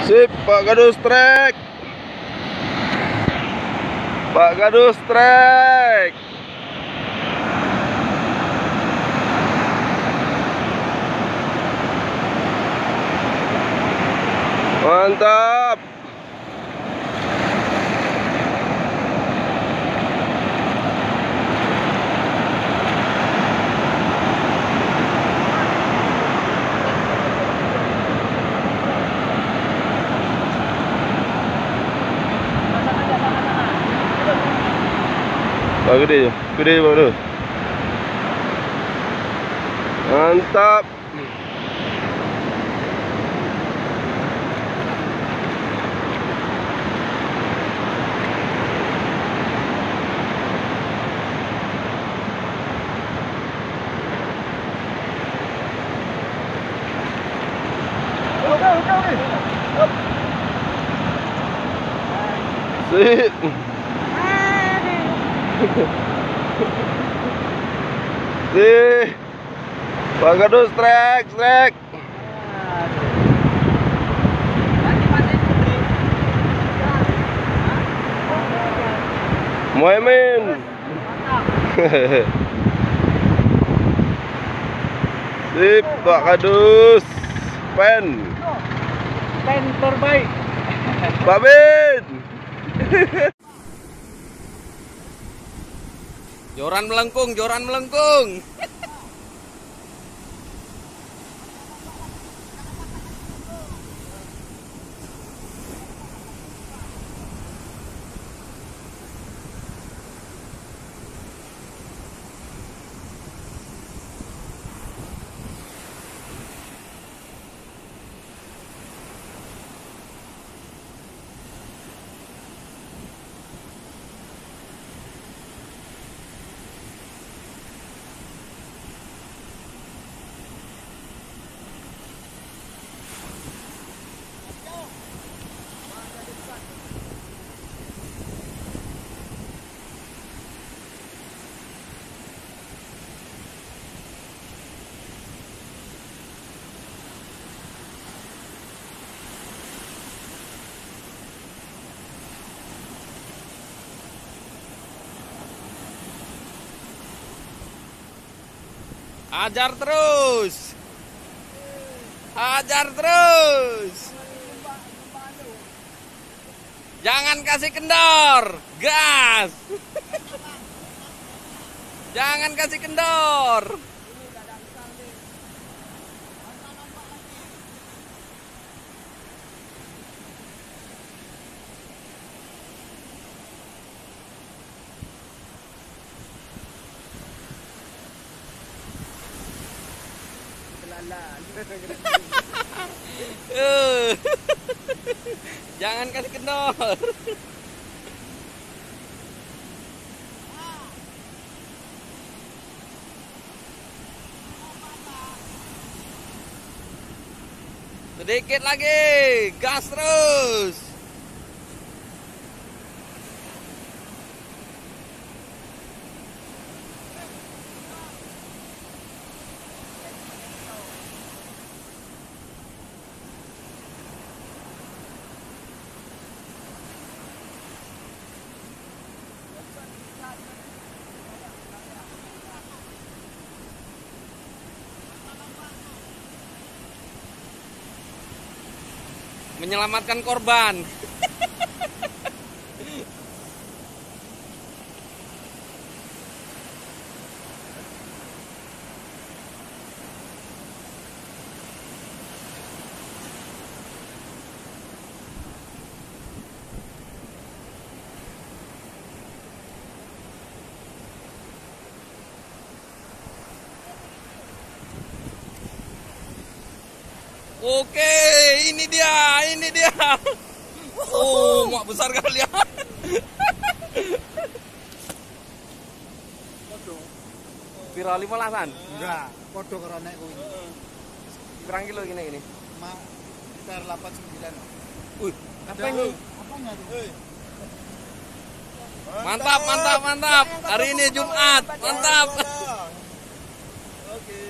Sip, Pak Gadus trek. Pak Gadus trek. Mantap. Pak gede Pak Gadus. Mantap. Sip. Sip. Pak Gadus trek. Muhammad. Sip, Pak Gadus. Pen terbaik. Pak Ben. Joran melengkung. Ajar terus. Jangan kasih kendor, gas. Jangan kasih kendor. Jangan kasih kendor. Sedikit lagi, gas terus. Menyelamatkan korban. Oke, ini dia. Oh, muak besar kali ya. Viral 15-an? Enggak, podo karo nek kuwi. Berang kilo gini? Sekitar 89. Apa ini? Apanya itu? Mantap. Hari ini Jumat. Mantap. Oke.